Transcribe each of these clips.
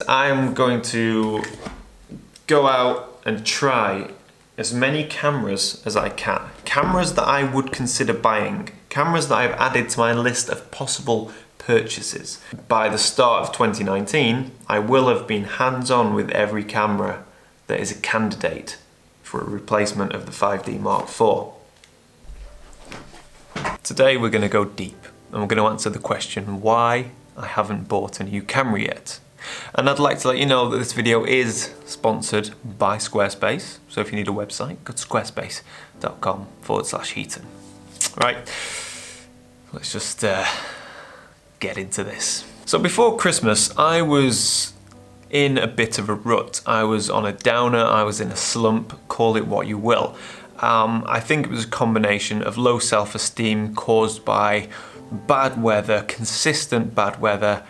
I'm going to go out and try as many cameras as I can. Cameras that I would consider buying. Cameras that I've added to my list of possible purchases. By the start of 2019, I will have been hands-on with every camera that is a candidate for a replacement of the 5D Mark IV. Today we're going to go deep and we're going to answer the question why I haven't bought a new camera yet. And I'd like to let you know that this video is sponsored by Squarespace. So if you need a website, go to squarespace.com/Heaton. Right, let's just get into this. So before Christmas, I was in a bit of a rut. I was on a downer, I was in a slump, call it what you will. I think it was a combination of low self-esteem caused by bad weather, consistent bad weather,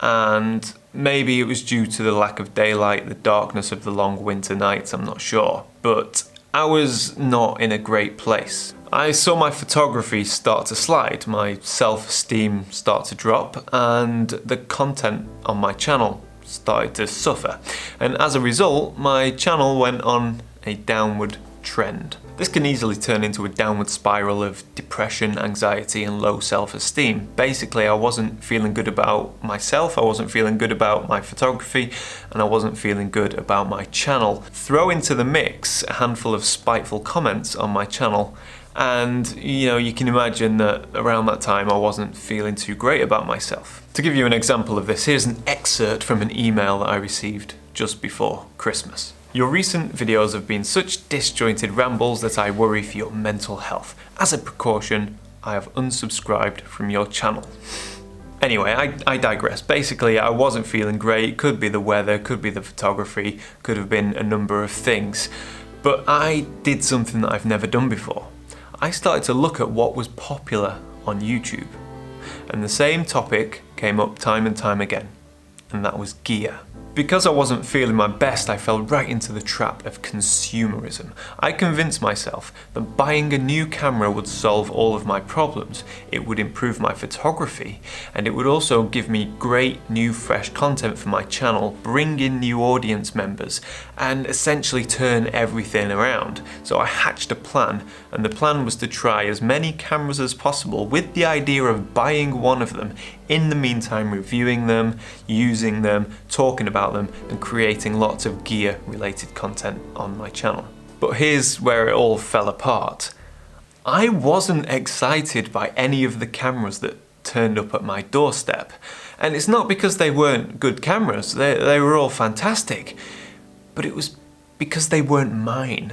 and maybe it was due to the lack of daylight, the darkness of the long winter nights, I'm not sure. But I was not in a great place. I saw my photography start to slide, my self-esteem start to drop, and the content on my channel started to suffer. And as a result, my channel went on a downward trend. This can easily turn into a downward spiral of depression, anxiety, and low self-esteem. Basically, I wasn't feeling good about myself, I wasn't feeling good about my photography, and I wasn't feeling good about my channel. Throw into the mix a handful of spiteful comments on my channel, and you can imagine that around that time I wasn't feeling too great about myself. To give you an example of this, here's an excerpt from an email that I received just before Christmas. Your recent videos have been such disjointed rambles that I worry for your mental health. As a precaution, I have unsubscribed from your channel. Anyway, I digress. Basically, I wasn't feeling great. Could be the weather, could be the photography, could have been a number of things. But I did something that I've never done before. I started to look at what was popular on YouTube. And the same topic came up time and time again, and that was gear. Because I wasn't feeling my best, I fell right into the trap of consumerism. I convinced myself that buying a new camera would solve all of my problems, it would improve my photography, and it would also give me great new fresh content for my channel, bring in new audience members, and essentially turn everything around. So I hatched a plan, and the plan was to try as many cameras as possible with the idea of buying one of them, in the meantime reviewing them, using them, talking about them, and creating lots of gear related content on my channel. But here's where it all fell apart. I wasn't excited by any of the cameras that turned up at my doorstep. And it's not because they weren't good cameras, they were all fantastic, but it was because they weren't mine.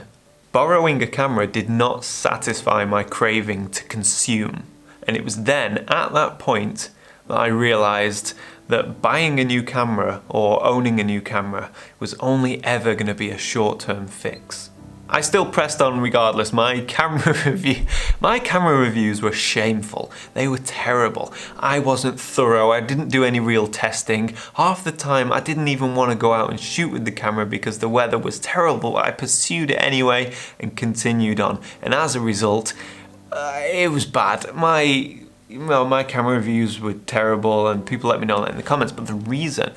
Borrowing a camera did not satisfy my craving to consume. And it was then, at that point, that I realized that buying a new camera or owning a new camera was only ever going to be a short-term fix. I still pressed on regardless. My camera reviews were shameful. They were terrible. I wasn't thorough. I didn't do any real testing. Half the time I didn't even want to go out and shoot with the camera because the weather was terrible, but I pursued it anyway and continued on. And as a result, it was bad. My camera reviews were terrible and people let me know that in the comments, but the reason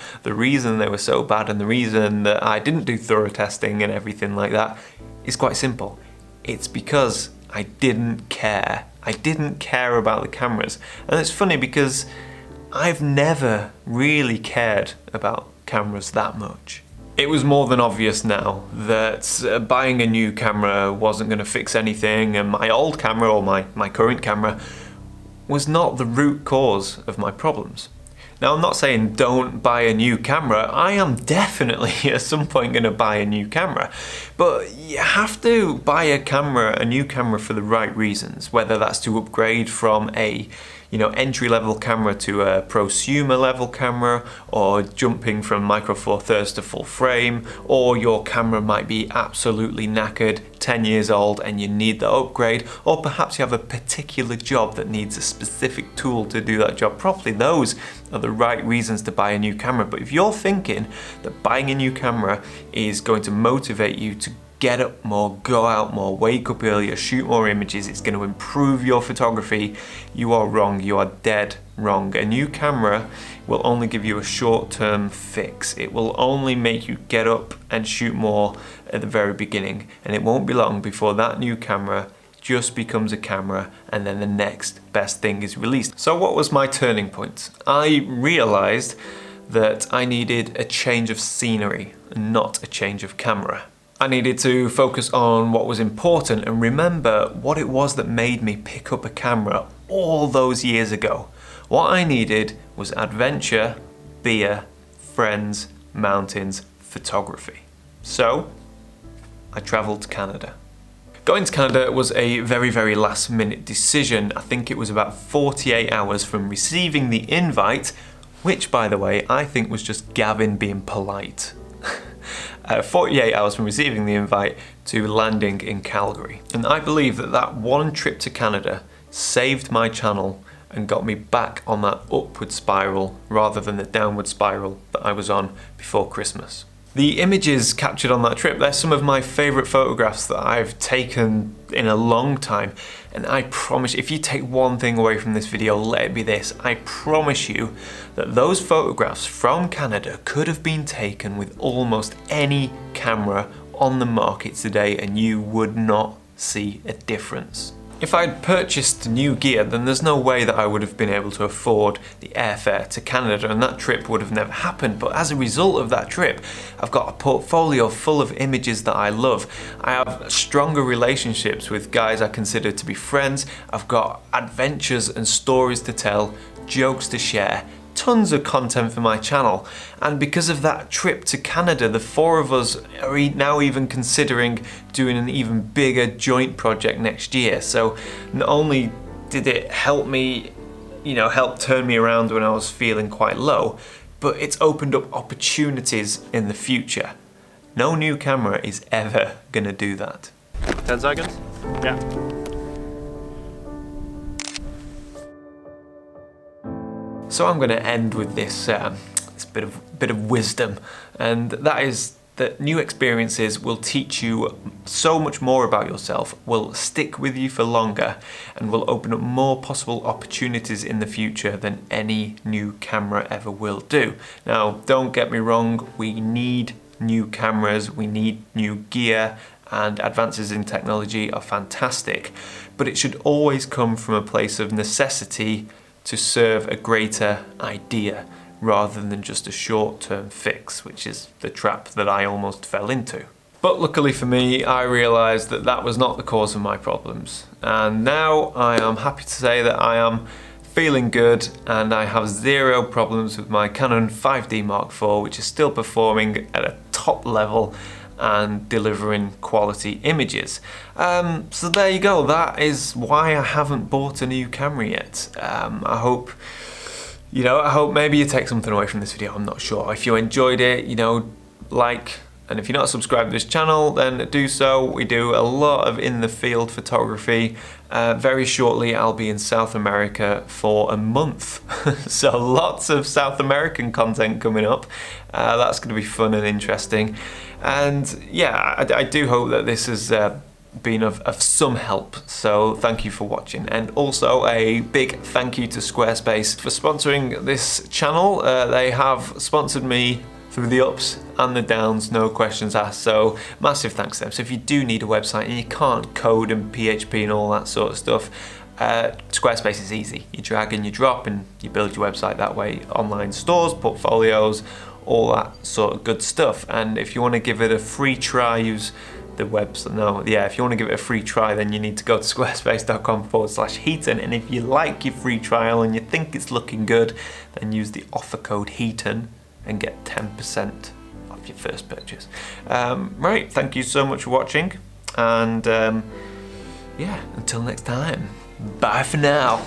they were so bad and the reason that I didn't do thorough testing and everything like that is quite simple. It's because I didn't care. I didn't care about the cameras. And it's funny because I've never really cared about cameras that much. It was more than obvious now that buying a new camera wasn't going to fix anything, and my old camera, or my current camera, was not the root cause of my problems. Now, I'm not saying don't buy a new camera. I am definitely at some point going to buy a new camera. But you have to buy a new camera for the right reasons, whether that's to upgrade from a entry-level camera to a prosumer level camera, or jumping from Micro Four Thirds to full frame, or your camera might be absolutely knackered, 10 years old, and you need the upgrade, or perhaps you have a particular job that needs a specific tool to do that job properly. Those are the right reasons to buy a new camera. But if you're thinking that buying a new camera is going to motivate you to get up more, go out more, wake up earlier, shoot more images, it's going to improve your photography, you are wrong. You are dead wrong. A new camera will only give you a short-term fix. It will only make you get up and shoot more at the very beginning, and it won't be long before that new camera just becomes a camera and then the next best thing is released. So what was my turning point? I realized that I needed a change of scenery, not a change of camera. I needed to focus on what was important and remember what it was that made me pick up a camera all those years ago. What I needed was adventure, beer, friends, mountains, photography. So I traveled to Canada. Going to Canada was a very, very last minute decision. I think it was about 48 hours from receiving the invite, which by the way, I think was just Gavin being polite. 48 hours from receiving the invite to landing in Calgary. And I believe that that one trip to Canada saved my channel and got me back on that upward spiral rather than the downward spiral that I was on before Christmas. The images captured on that trip, they're some of my favourite photographs that I've taken in a long time. And I promise, if you take one thing away from this video, let it be this. I promise you that those photographs from Canada could have been taken with almost any camera on the market today and you would not see a difference. If I'd purchased new gear, then there's no way that I would have been able to afford the airfare to Canada and that trip would have never happened. But as a result of that trip, I've got a portfolio full of images that I love. I have stronger relationships with guys I consider to be friends. I've got adventures and stories to tell, jokes to share, tons of content for my channel. And because of that trip to Canada, the four of us are now even considering doing an even bigger joint project next year. So not only did it help me, help turn me around when I was feeling quite low, but it's opened up opportunities in the future. No new camera is ever gonna do that. 10 seconds? Yeah. So I'm going to end with this bit of wisdom, and that is that new experiences will teach you so much more about yourself, will stick with you for longer, and will open up more possible opportunities in the future than any new camera ever will do. Now, don't get me wrong, we need new cameras, we need new gear, and advances in technology are fantastic, but it should always come from a place of necessity to serve a greater idea rather than just a short-term fix, which is the trap that I almost fell into. But luckily for me, I realised that that was not the cause of my problems. And now I am happy to say that I am feeling good and I have zero problems with my Canon 5D Mark IV, which is still performing at a top level and delivering quality images. So there you go, that is why I haven't bought a new camera yet. I hope maybe you take something away from this video, I'm not sure. If you enjoyed it, like, and if you're not subscribed to this channel, then do so. We do a lot of in the field photography. Very shortly, I'll be in South America for a month. So lots of South American content coming up. That's gonna be fun and interesting. And yeah, I do hope that this has been of some help. So thank you for watching. And also a big thank you to Squarespace for sponsoring this channel. They have sponsored me through the ups and the downs, no questions asked, so massive thanks to them. So if you do need a website and you can't code and PHP and all that sort of stuff, Squarespace is easy. You drag and you drop and you build your website that way. Online stores, portfolios, all that sort of good stuff. And if you want to give it a free try, use the website. If you want to give it a free try, then you need to go to squarespace.com/Heaton. And if you like your free trial and you think it's looking good, then use the offer code Heaton and get 10% off your first purchase. Right, thank you so much for watching, and yeah, until next time, bye for now.